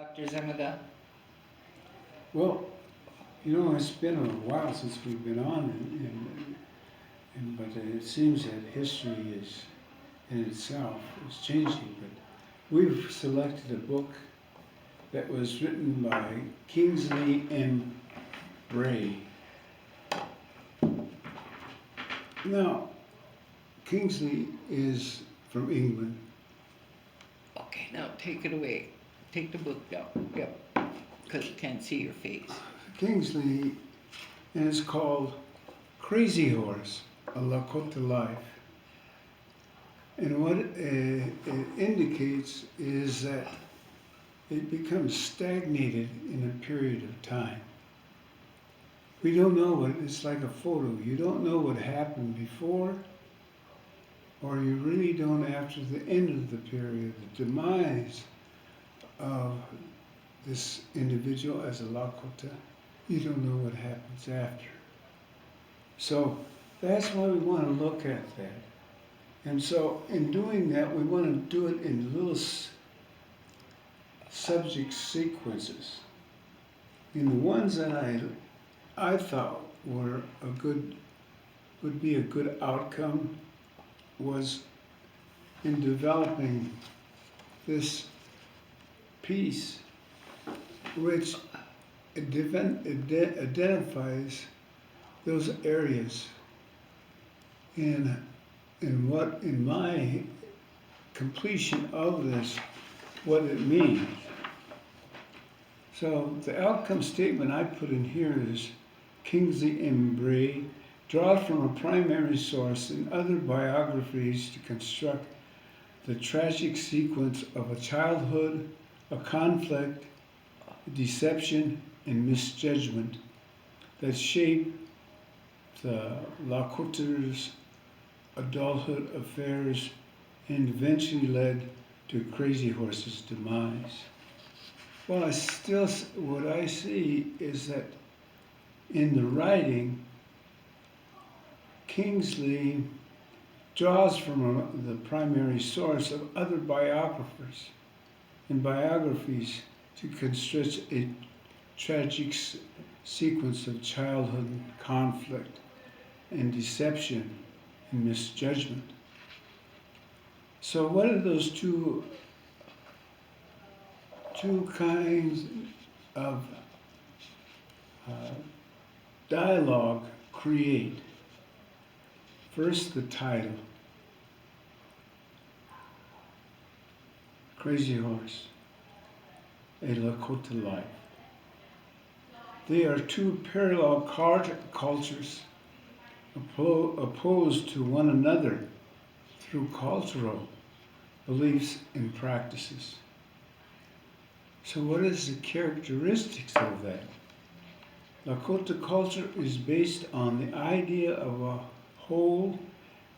Dr. Zimiga. Well, it's been a while since we've been on, but it seems that history is, in itself, is changing. But we've selected a book that was written by Kingsley M. Bray. Now, Kingsley is from England. Okay, now take it away. Take the book down. Yep. Because you can't see your face. Kingsley, and it's called Crazy Horse, a Lakota Life. And what it indicates is that it becomes stagnated in a period of time. We don't know what it's like a photo. You don't know what happened before, or you really don't after the end of the period, the demise of this individual as a Lakota. You don't know what happens after. So that's why we want to look at that. And so in doing that, we want to do it in little subject sequences. And the ones that I thought were would be a good outcome was in developing this piece, which identifies those areas in what, in my completion of this, what it means. So the outcome statement I put in here is Kingsley M. Bray draws from a primary source in other biographies to construct the tragic sequence of a childhood, a conflict, deception, and misjudgment that shape the Lakota's adulthood affairs and eventually led to Crazy Horse's demise. Well, what I see is that in the writing, Kingsley draws from the primary source of other biographers and biographies to construct a tragic sequence of childhood conflict and deception and misjudgment. So what are those two kinds of dialogue create? First, the title, Crazy Horse, a Lakota Life. They are two parallel cultures opposed to one another through cultural beliefs and practices. So what is the characteristics of that? Lakota culture is based on the idea of a whole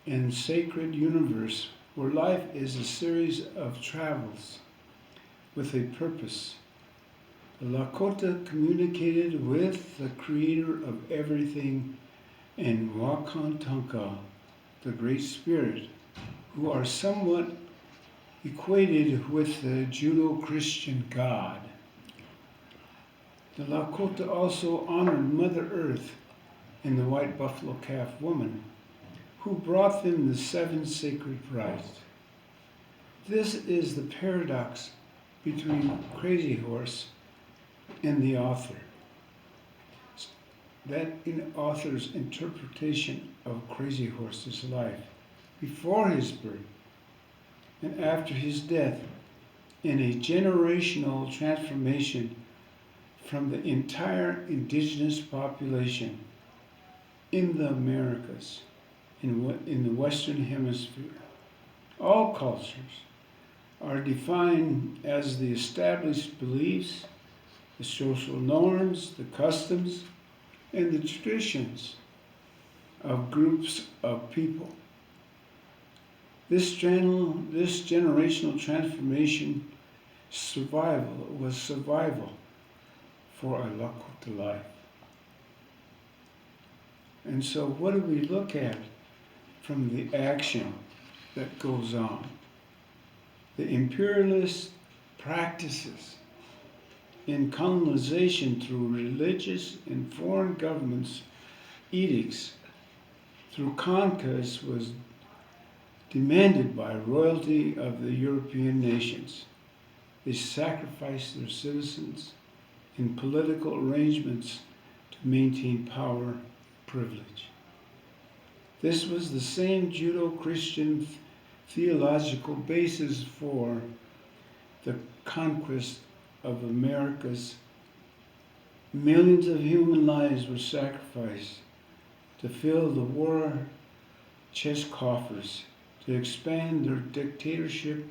and sacred universe where life is a series of travels with a purpose. The Lakota communicated with the creator of everything and Wakantanka, the Great Spirit, who are somewhat equated with the Judeo-Christian God. The Lakota also honored Mother Earth and the white buffalo calf woman, who brought them the 7 sacred rites. This is the paradox between Crazy Horse and the author. That author's interpretation of Crazy Horse's life before his birth and after his death in a generational transformation from the entire indigenous population in the Americas, in the Western Hemisphere. All cultures are defined as the established beliefs, the social norms, the customs, and the traditions of groups of people. This generational transformation was survival for a Lakota life. And so what do we look at from the action that goes on? The imperialist practices in colonization through religious and foreign governments' edicts, through conquest, was demanded by royalty of the European nations. They sacrificed their citizens in political arrangements to maintain power and privilege. This was the same Judeo-Christian theological basis for the conquest of America's. Millions of human lives were sacrificed to fill the war chest coffers, to expand their dictatorship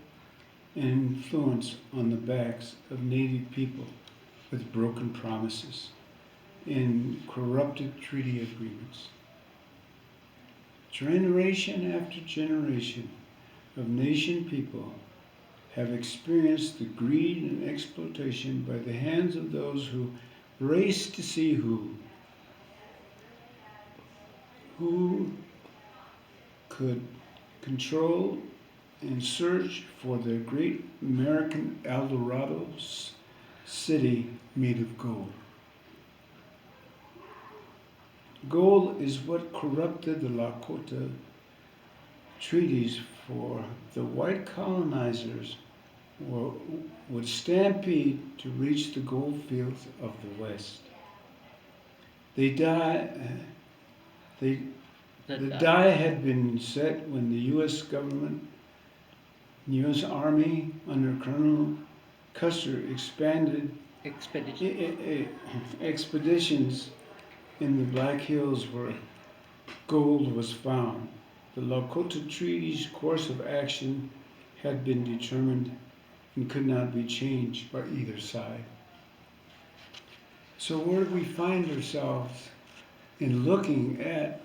and influence on the backs of native people with broken promises and corrupted treaty agreements. Generation after generation of nation people have experienced the greed and exploitation by the hands of those who race to see who could control and search for the great American El Dorado city made of gold. Gold is what corrupted the Lakota treaties, for the white colonizers would stampede to reach the gold fields of the West. The die had been set when the U.S. government, U.S. Army under Colonel Custer expanded expeditions in the Black Hills where gold was found. The Lakota Treaty's course of action had been determined and could not be changed by either side. So where do we find ourselves in looking at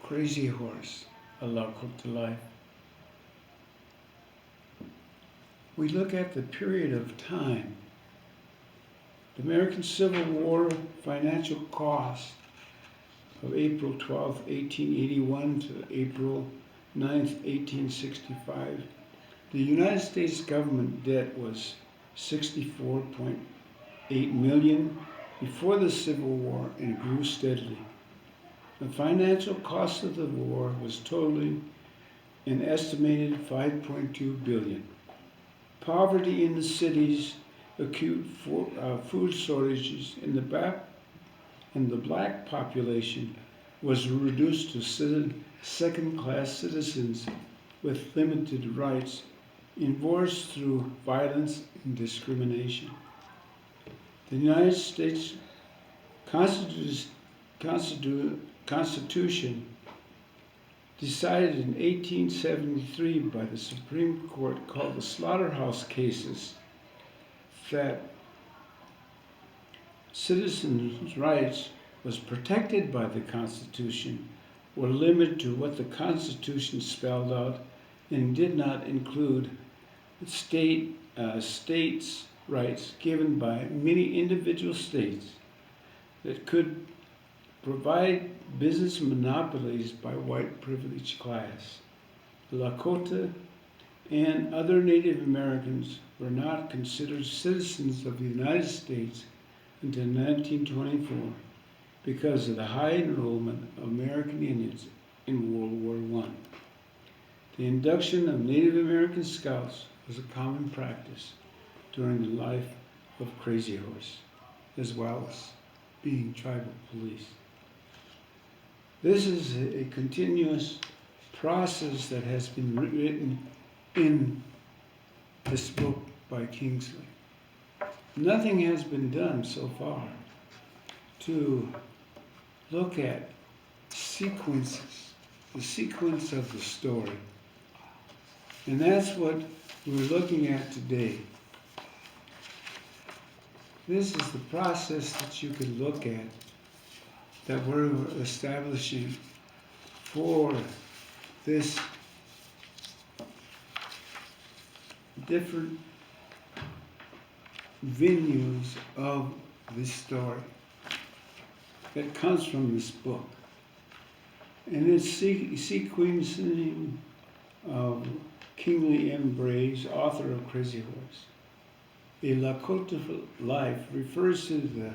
Crazy Horse, a Lakota Life? We look at the period of time. The American Civil War financial cost of April 12, 1881 to April 9, 1865. The United States government debt was $64.8 million before the Civil War and grew steadily. The financial cost of the war was totaling an estimated $5.2 billion. Poverty in the cities, acute food shortages in the black population was reduced to second-class citizens with limited rights, enforced through violence and discrimination. The United States Constitution decided in 1873 by the Supreme Court, called the Slaughterhouse Cases, that citizens' rights was protected by the Constitution, were limited to what the Constitution spelled out, and did not include states' rights given by many individual states that could provide business monopolies by white privileged class. The Lakota and other Native Americans were not considered citizens of the United States until 1924 because of the high enrollment of American Indians in World War I. The induction of Native American scouts was a common practice during the life of Crazy Horse, as well as being tribal police. This is a continuous process that has been written in this book by Kingsley. Nothing has been done so far to look at sequences, the sequence of the story. And that's what we're looking at today. This is the process that you can look at, that we're establishing for this different venues of this story that comes from this book. And it's sequencing of Kingsley M. Bray's, author of Crazy Horse. A Lakota Life refers to the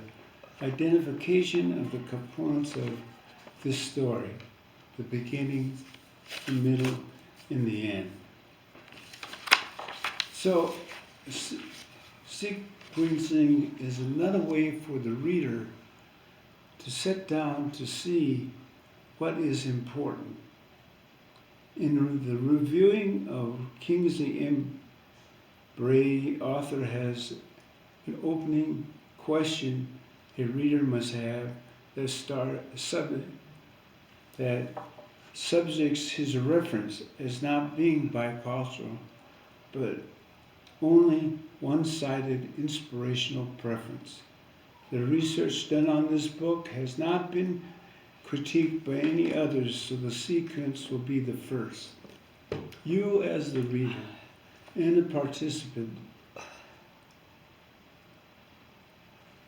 identification of the components of this story, the beginning, the middle, and the end. So, sequencing is another way for the reader to sit down to see what is important. In the reviewing of Kingsley M. Bray, author has an opening question a reader must have that subjects his reference as not being bicultural, but only one-sided inspirational preference. The research done on this book has not been critiqued by any others, so the sequence will be the first. You, as the reader and a participant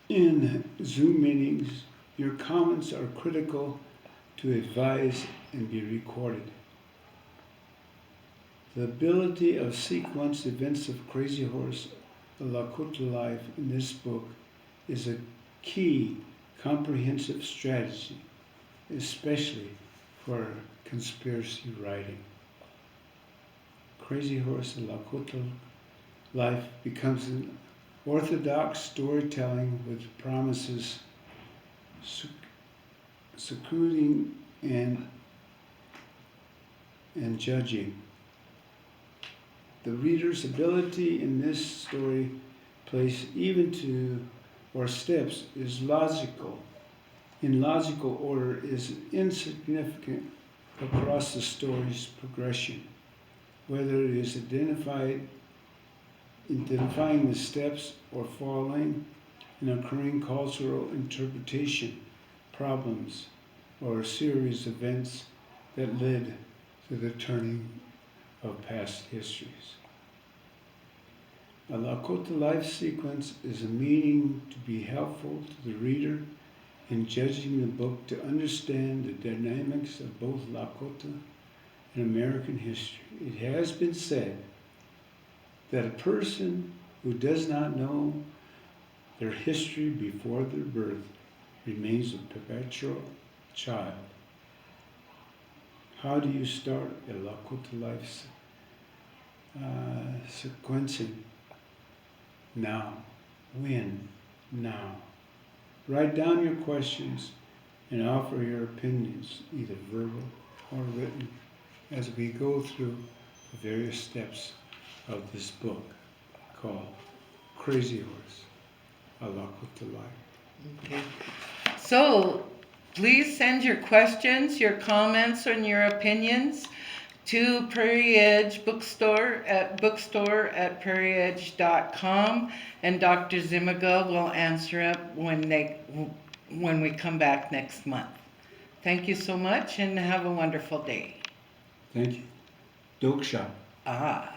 in Zoom meetings, your comments are critical to advise and be recorded. The ability of sequence events of Crazy Horse, a Lakota Life in this book is a key comprehensive strategy, especially for conspiracy writing. Crazy Horse, a Lakota Life becomes an orthodox storytelling with promises, secluding and judging. The reader's ability in this story place even to or steps is logical. In logical order is insignificant across the story's progression, whether it is identifying the steps or following an occurring cultural interpretation, problems, or a series of events that led to the turning of past histories. A Lakota Life sequence is a meaning to be helpful to the reader in judging the book to understand the dynamics of both Lakota and American history. It has been said that a person who does not know their history before their birth remains a perpetual child. How do you start a Lakota Life sequencing? Now. When? Now. Write down your questions and offer your opinions, either verbal or written, as we go through the various steps of this book called Crazy Horse, a Lakota Life. Okay. So, please send your questions, your comments, and your opinions to Prairie Edge Bookstore at bookstore@prairieedge.com, and Dr. Zimiga will answer it when we come back next month. Thank you so much and have a wonderful day. Thank you. Doksha. Ah.